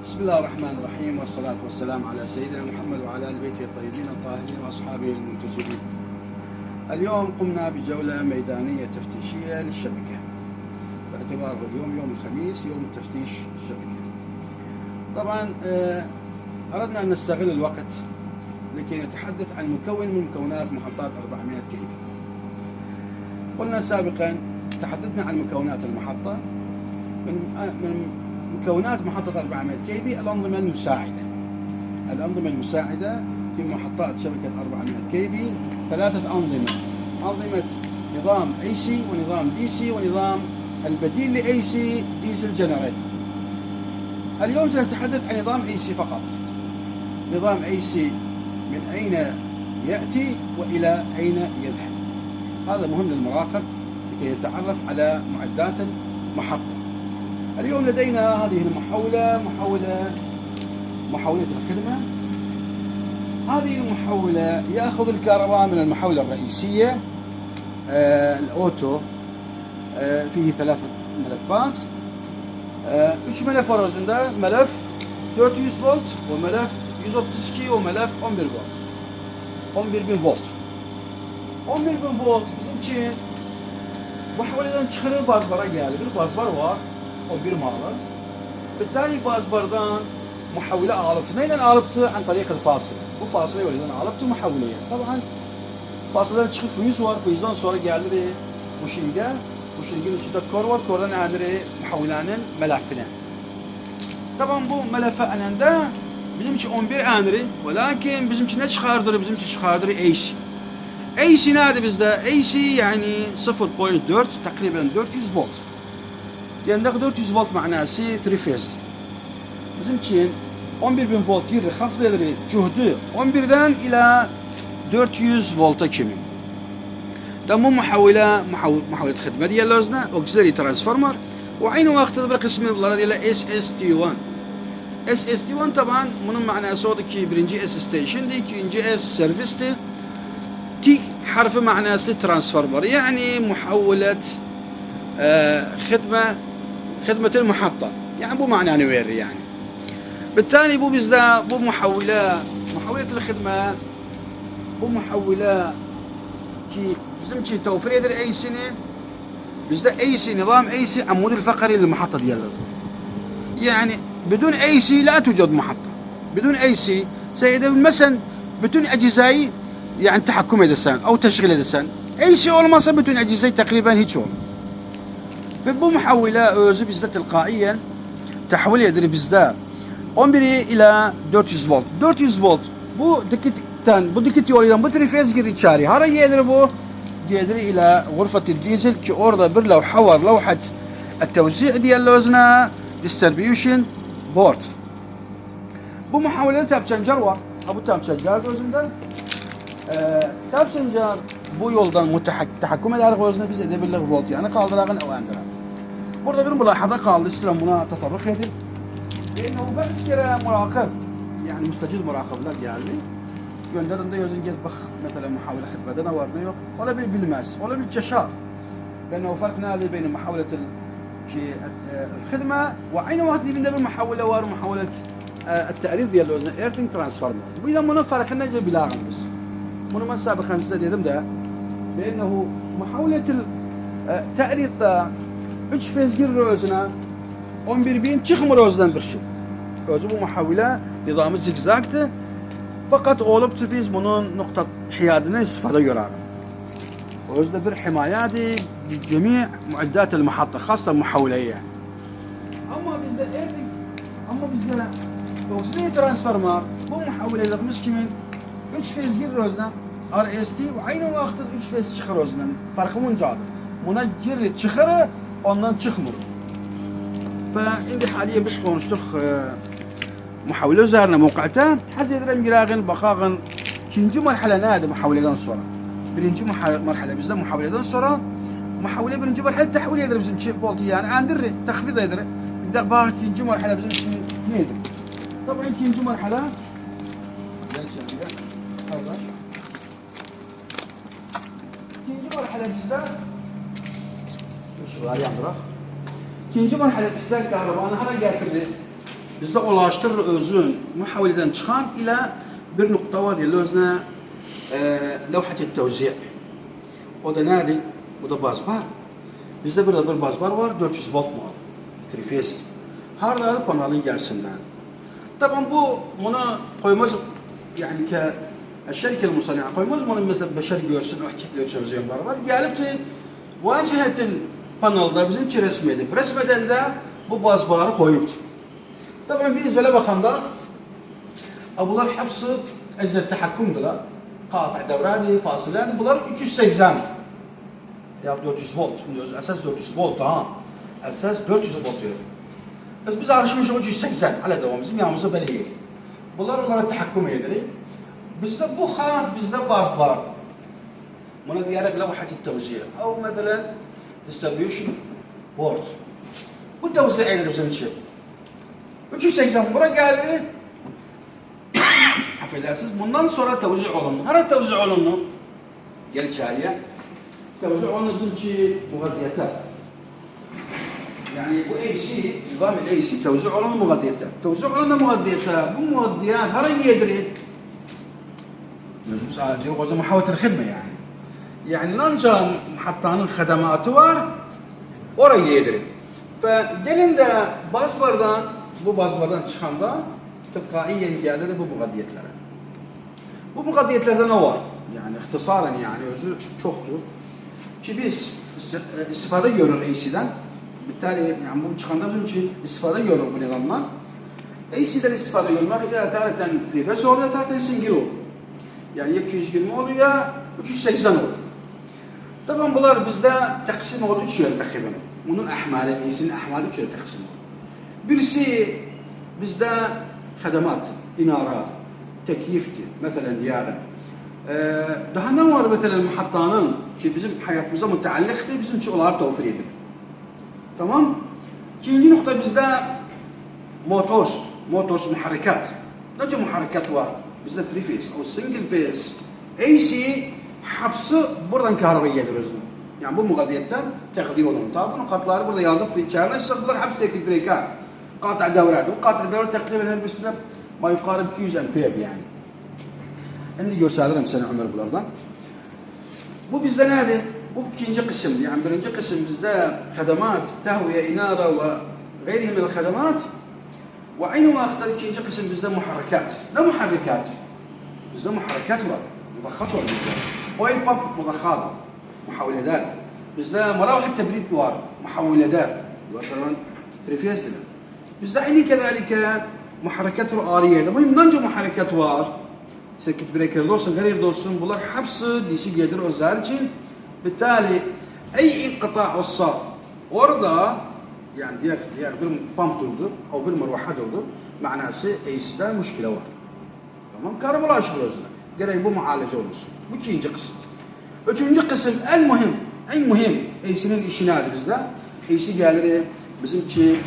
بسم الله الرحمن الرحيم، والصلاة والسلام على سيدنا محمد وعلى آل بيته الطيبين الطاهرين وأصحابه المنتجبين. اليوم قمنا بجولة ميدانية تفتيشية للشبكة، باعتباره اليوم يوم الخميس يوم تفتيش الشبكة. طبعا أردنا أن نستغل الوقت لكي نتحدث عن مكون من مكونات محطات 400 كيفي. قلنا سابقا تحدثنا عن مكونات المحطة. من مكونات محطة 400 كيفي الأنظمة المساعدة. الأنظمة المساعدة في محطات شبكة 400 كيفي ثلاثة أنظمة: أنظمة نظام AC ونظام DC ونظام البديل ل AC ديزل جنريتر. اليوم سنتحدث عن نظام AC فقط. نظام AC من أين يأتي وإلى أين يذهب. هذا مهم للمراقب لكي يتعرف على معدات المحطة. اليوم لدينا هذه المحولة، محولة الخدمة. هذه المحولة يأخذ الكهرباء من المحولة الرئيسية الأوتو. فيه ثلاث ملفات. üç ملف arasında ملف 400 volt وملف 132 وملف 11 volt. 11.000 volt. 11.000 volt bizim için محولeden çıkarır bazbara geldi. Bir bazbar var. O bir malı. بالتالي bazbardan محولة أعرفت. نيدن أعرفت عن طريق الفاصلة. Bu fasıla yolundan alıptı محولية. طبعا fasıladan çıkıp füyüz var. Füyüzden sonra geldi buşilge. Buşilgenin içinde kor var. Kordan endiri محولanın melafine. طبعا bu melefe eninde bizim için 11 endiri. Lakin bizim için ne çıkardır? Bizim için çıkardır AC. AC nerede bizde? AC yani 0.4 takriben 400 volt. Yani 400 volt manası 3 phase. Bizim için 11.000 volt yeri hafifleri cühdü 11'den ila 400 volta kimi. ده مو محولة خدمة ديال لازنا auxiliary transformer وعين وقت تبقى قسم الله ديال SST1. SST1 طبعا bunun manası odur ki birinci S station değil, ikinci S service değil. T harfi manası transformer yani محولة خدمة المحطة. يعني bu معناه verir yani. بالتالي bu bizde bu محولة الخدمة bu محولة ki bizim için توفير eder AC'ni. bizde AC نظام AC عمود الفقري للمحطة ديالنا. يعني بدون AC لا توجد محطة. بدون AC مثلا bütün أجهزة yani تحكم edersen أو تشغيل edersen AC olmazsa bütün أجهزة تقريبا hiç olur. Ve bu محولة özü bizde tilkaiyen tahvil edilir bizde 11 ila 400 volt. 400 volt bu dikit yolundan bu trifez gir içeri. Hara gelir bu? Gelir ila غرفة الديزل ki orada bir levha var. Levhat التوزيع ديال لوزنا distribution board. Bu محولة tapçancar var. Bu tapçancar özünde tapçancar bu yoldan tahakküm eder özünde biz edebilir volt yani kaldırağın o endiren. Burada bir mülahaza kaldı. İstedim buna tatarruk edin. لأنه بس كده مراقب يعني مستجد مراقبlar geldi. Gönderinde yazın gel bak mesela محاولة خدمة vardı yok. ولا بالماس ولا بالجشار. لأنه فرق نادي بين محاولة الخدمة وعين واحد اللي بين المحاولة ومحاولة التعريض ديال لوزن ايرتنج ترانسفورمر. بينا منو فرق نجي بلاغم بس. منو ما سابقا نستديدم ده لأنه محاولة التعريض 3 fez gir rozuna 11.000 çıkmır özden bir şey. Özü bu محاولة nizamı zigzagtı. Fakat olup biz bunun nokta hiyadına istifade görelim. Özde bir himayadi cemi muaddat المحطة خاصة محاولية. Ama bizde auxiliary transformer bu محاولة kimin 3 fez gir rozuna RST ve aynı vakitte 3 fez çıkır rozundan. Farkı buncadır. Buna gir çıkırı ondan çıkmır. فعندي حاليا بس konuştuk محاولة üzerine موقعتها حزيدرم جراغن بقاغن ikinci مرحلة نادي محاولeden sonra. Birinci مرحلة bizde محاولeden sonra محاولة birinci مرحلة تحويل يدري bizim için voltu yani andırır تخفيض يدري بدك بقى ikinci مرحلة bizim için neydi? طبعا ikinci مرحلة ikinci مرحلة bizde şu var yandırak. İkinci مرحلة bizde kahrabanı hara getirdi. bizde ulaştırır özün muhavileden çıkan ile bir nokta var ya özüne levhat-i tevzi'. O da nerede? Bu da bazbar. Bizde burada bir bazbar var, 400 volt mu? 3 phase. Harları panelin gelsinler. Tabii bunu koymaz yani ki الشركة المصنعة koymaz bunu mesela beşer görsün, ahkikler çözüyorlar var. Gelip de vacihetil panelde bizim resmedip. Resmeden de bu bazbarı koyup. Tabii biz böyle bakanda bunlar hepsi eczel tahakkümdüler. Qati' devradi, fasilat bunlar 380. Ya 400 volt biliyoruz. Esas 400 volt ha. Esas 400 volt diyor. Biz arşimiş 380 ala devam bizim yanımıza belli. Bunlar onlara tahakküm edilir. Bizde bu hat bizde bazbar. Buna diyerek levhat-i tevzi' او مثلا distribution board. Bu tevzi' edilir bizim için. 380 buraya geldi. Affedersiniz. Bundan sonra tevzi' olundu. Her tevzi' olundu. Gel çağıya. Tevzi' olundu ki mugaddiyata. Yani bu AC, nizam AC tevzi' olundu mugaddiyata. Tevzi' olundu mugaddiyata. Bu mugaddiyat her yediri. مش عادي وقت محاولة الخدمة يعني نرجع محطان الخدمات oraya yedirin. Gelin de bu bazbardan çıkanda tıpkaiyen gelir bu mugaddiyetlere. Bu mugaddiyetlerde ne var? Yani ihtisaren yani özü çoktur. Ki biz istifade görür AC'den. Bittali yani bu çıkanda bizim için istifade görür bu nizamdan. AC'den istifade görmek tarihten frifes oluyor, tarihten single oluyor. Yani 220 oluyor, 380 oluyor. Tabii bunlar bizde taksim oluyor 3 yıl takriben. Bunun ahmali, AC'nin ahmali 3 yıl taksim oluyor. Birisi bizde خدمات, inarat, tekyifti, mesela yani. Daha ne var mesela muhattanın ki bizim hayatımıza müteallıktı, bizim için onları tevfir edilir. Tamam? İkinci nokta bizde motors muharrikat. Nece muharrikat var? Bizde 3 phase o single phase AC hapsı buradan kahrabaya gelir özünü. Yani bu mugaddiyetten tekdir olun. Tabi bunun katları burada yazıp içerine bunlar hepsi teknik breaker. Qati' devrat. Bu qati' devrat takriben her birisinde ma yuqarib 200 amper yani. Şimdi gösteririm sana Ömer bunlardan. Bu bizde nerede? Bu ikinci kısım. Yani birinci kısım bizde خدمات, tehviye, inara ve gayrihi min الخدمات. وعين واخد ikinci kısım bizde muharrikat. Ne muharrikat? Bizde muharrikat var. Mudakhat var bizde. Oil pump mudakhat. Muhaviledat. Bizde مراوح التبريد var. Muhaviledat. Bunlar trifiyesler. Bizde aynı كذلك muharrikat ağriye. Mühim nece muharrikat var? Circuit breaker olsun, gayrı olsun. Bunlar hepsi DC gelir özel için. Bittali ay inqita' olsa orada yani diğer bir pump durdu, o bir mırvaha durdu. Manası AC'de müşkile var. Tamam, karamalı aşırı özüne. Gereği bu muhalece olursun. Bu ikinci kısım. Üçüncü kısım en mühim AC'nin işi nedir bizde? AC gelir bizim için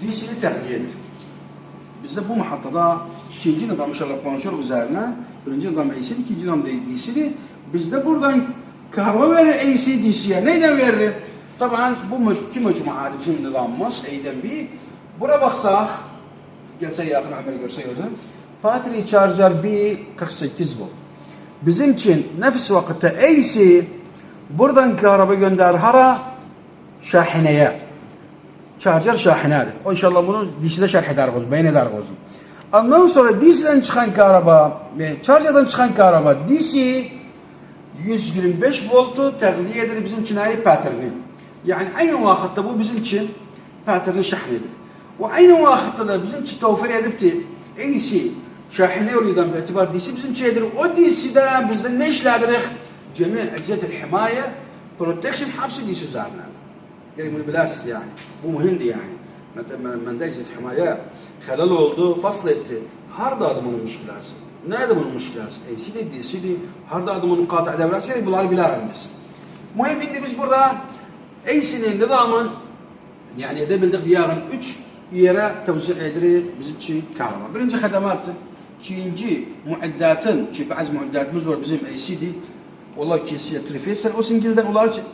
DC'li tercih edilir. Bizde bu muhattada ikinci nizam inşallah konuşur üzerine. Birinci nizam AC'li, ikinci nizam DC'li. Bizde buradan kahraba verir AC DC'ye. Neyden verir? Tabii bu iki mecmuada bizim nizamımız A'den B. Buraya baksak, gelse yakın Ömer görse gözüm. Battery charger B 48 volt. Bizim için nefis vakitte AC buradan kahraba gönder hara şahineye. Charger şahinedir. O inşallah bunu DC'de şerh eder olsun, beyin eder olsun. Ondan sonra DC'den çıkan kahraba ve charger'dan çıkan kahraba DC 125 voltu teğliye eder bizim için ayrı patterni. Yani aynı vakitte bu bizim için patterni şahnedir. Ve aynı vakitte de bizim için tevfir edip de AC şahine yolundan bi'tibar DC bizim içindir. O DC'den bizden ne işlerdir? Cemi eczetil himaye, protection hapsi DC üzerine. Yani bunu bilasınız yani. Bu mühimdi yani. Mesela mende eczetil himaye halal oldu, fasıl etti. Harda adamın müşkilası. Nerede bunun müşkilası? AC'li, DC'li, harda adamın qati' devrat şey bunları bilerim biz. Mühim indi biz burada AC'nin nizamın yani edebildik diyarın 3 yere tevzi edilir bizim için karma. Birinci xadamatı, ikinci muaddatın ki bazı muaddatımız var bizim AC'di. Onlar kesiye trifeser o singilden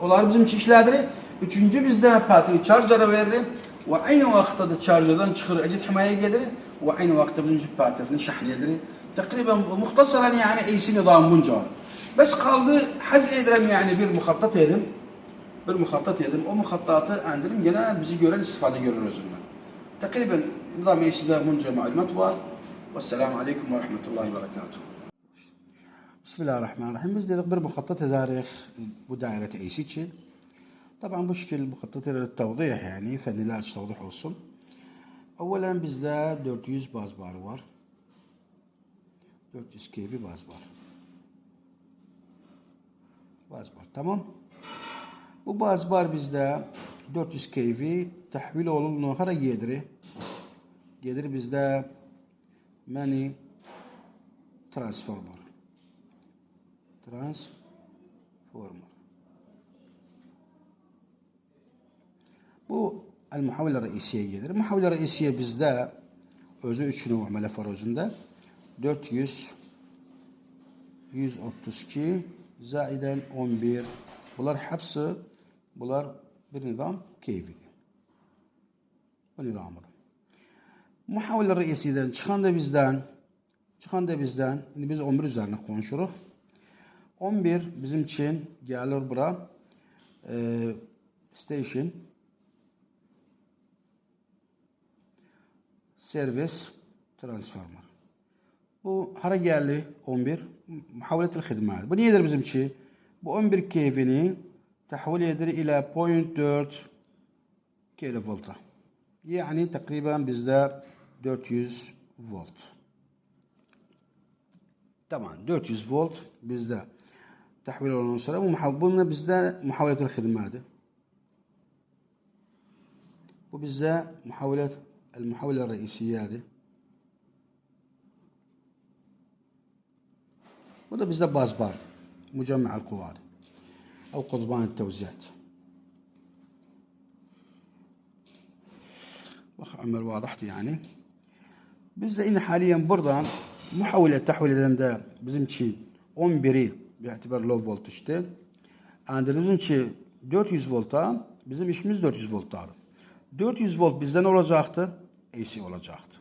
onlar bizim için işlerdir. Üçüncü bizde battery charger'a verir. وعين وقتها التشارجر تشخر اجت حمايه قدري وعين وقتها بنمشي باترن شحن يدري تقريبا مختصرا يعني اي سي نظام منجر بس قال حز ادرم يعني بالمخطط يدم ومخططات عندنا جنا بيجي يقول الاستفاده يقول رزقنا تقريبا نظام اي سي ده منجر معلومات والسلام عليكم ورحمه الله وبركاته. بسم الله الرحمن الرحيم. بس نقدر مخطط تاريخ ودائره اي سي تشيل طبعا مشكل مخطط للتوضيح يعني فنلاش توضيح olsun. اولا bizde 400 baz bar var. 400 kV baz bar. Tamam. Bu baz bar bizde 400 kV tahvil olunduğu hara gediri. Gedir bizde mani transformer. Bu المحولة الرئيسية gelir. المحولة الرئيسية bizde özü 3 növ melef var özünde. 400 132 zaiden 11 bunlar hepsi bunlar bir nizam keyfi. Bu nizamı. Muhavele reisiden çıkan da bizden şimdi biz 11 üzerine konuşuruz. 11 bizim için gelir bura station servis transformer. Bu hara geldi 11 muhavelet hizmet. Bu nedir bizim için? Bu 11 kV'ni tahvil eder ila 0.4 kilovolta. Yani takriben bizde 400 volt. Tamam 400 volt bizde tahvil olan sonra bu bizde muhavelet hizmet. Bu bizde المحولة الرئيسية هذه وده بالذات باز بار مجمع القوى أو قضبان التوزيعات. عمل واضحتي يعني bizde إن حاليا buradan تحويل ده bizim için 11'i باعتبار low voltage'te. Bizim için 400 volta bizim işimiz 400 volta. 400 volt bizden olacaktı. AC olacaktı.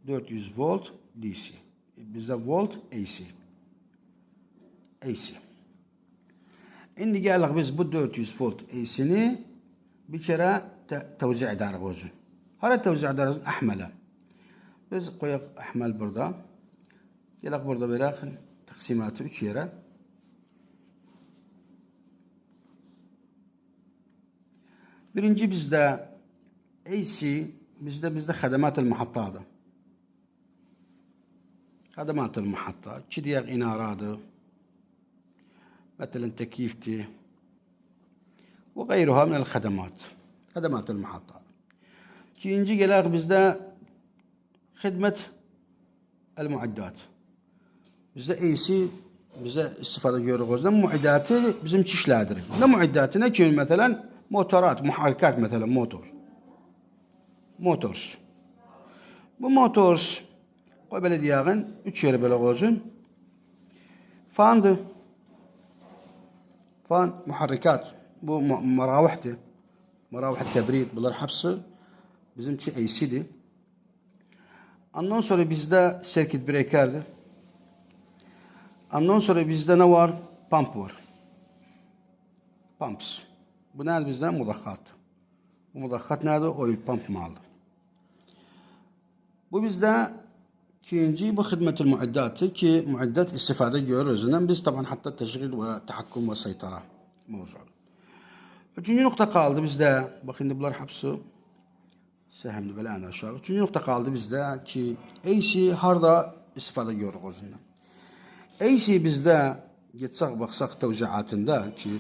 400 volt DC. Bizde volt AC. Şimdi geldik biz bu 400 volt AC'ni bir kere tevzi eder bozun. Hala tevzi ederiz ahmele. Biz koyak ahmel burada. Geldik burada bırak taksimatı 3 yere. Birinci bizde AC bizde خدمات المحطة هذا خدمات المحطة كديق إنارات مثلا تكييفتي وغيرها من الخدمات خدمات المحطة. كينجي قلاق bizde خدمة المعدات bizde AC bizde استفادة görüyoruz. معداتي bizim çişlerdir. Ne معداتنا ki mesela motorat, muharrikat mesela motors. Bu motors koy böyle diyağın 3 yeri böyle olsun. Fan muharrikat. Bu maravihti. Maravih tebrid. Bunlar hepsi bizim için AC'di. Ondan sonra bizde circuit breaker'di. Ondan sonra bizde ne var? Pump var. Pumps. Bu nerede bizde? Mudakkat. Bu mudakkat nerede? Oil pump malı. Bu bizde ikinci bu hizmet المعدات ki muaddat istifade görüyoruz. Biz taban hatta teşgil ve tahakküm ve saytara mevcut. Üçüncü nokta kaldı bizde. Bakın bunlar hepsi sehemli böyle aşağı. Üçüncü nokta kaldı bizde ki AC harda istifade görüyoruz. AC bizde geçsek baksak tevziatında ki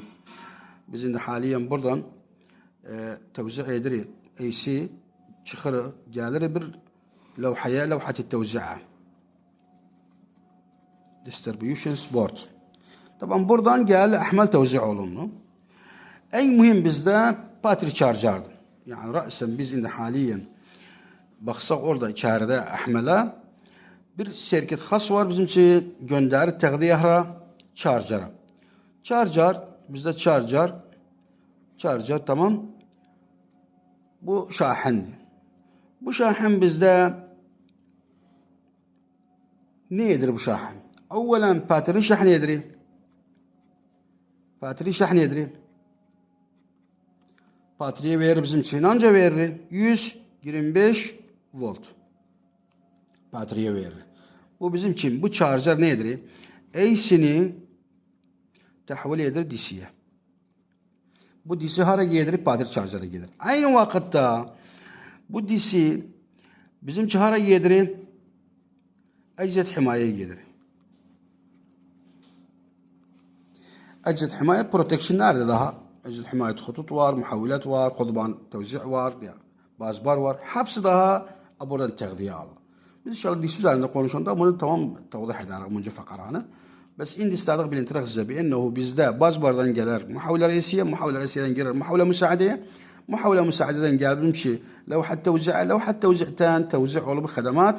bizim de haliyen buradan tevzi ederi AC çıkırı gelir bir لوحة التوزيع distribution board. طبعا buradan geldi ahmal tevzi olundu. En mühim bizde battery charger. Yani ra'sen biz indi haliyen baksak orada içeride ahmala bir şirket has var bizim için gönderip teğdiyahra charger'a. Charger bizde charger tamam. bu şahindir. Bu şahin bizde nedir bu şahin? Evvelen bateri şahin nedir? Bateri şahin nedir? Bateriye verir bizim için anca verir 125 volt. Bateriye verir. Bu bizim için bu charger nedir? AC'ni tahvil eder DC'ye. Bu DC hara gelir? Bateri charger'a gelir. Aynı vakitte bu DC bizim hara gelir? Ecdet himayeye gelir. Ecdet himaye protection nerede daha? Ecdet himaye hutut var, muhavilat var, kodban tevzi' var, bazbar var. Hepsi daha buradan teğdiye alır. Biz inşallah DC üzerinde konuşanda bunu tamam tevzih ederek önce fakaranı. Bes indi istadık bilintirak size ennehu bizde bazbardan gelir muhavile reisiye, muhavile reisiyeden gelir muhavile müsaadeye, muhavile müsaadeden gelir bimşi levhat tevzi'ten tevzi' olup خدمات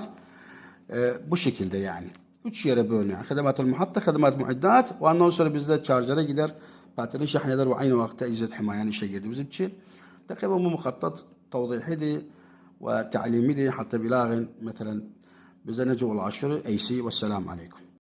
bu şekilde yani. 3 yere bölünüyor. Hizmet-ül muhatta, hizmet muiddat ve ondan sonra bizde charger'a gider. Bateri şahn eder ve aynı vakte izzet himayen işe girdi bizim için. Takriben bu mukattat tevzihiydi ve ta'limiydi hatta bilagin mesela bize necul aşırı AC ve selamu aleyküm.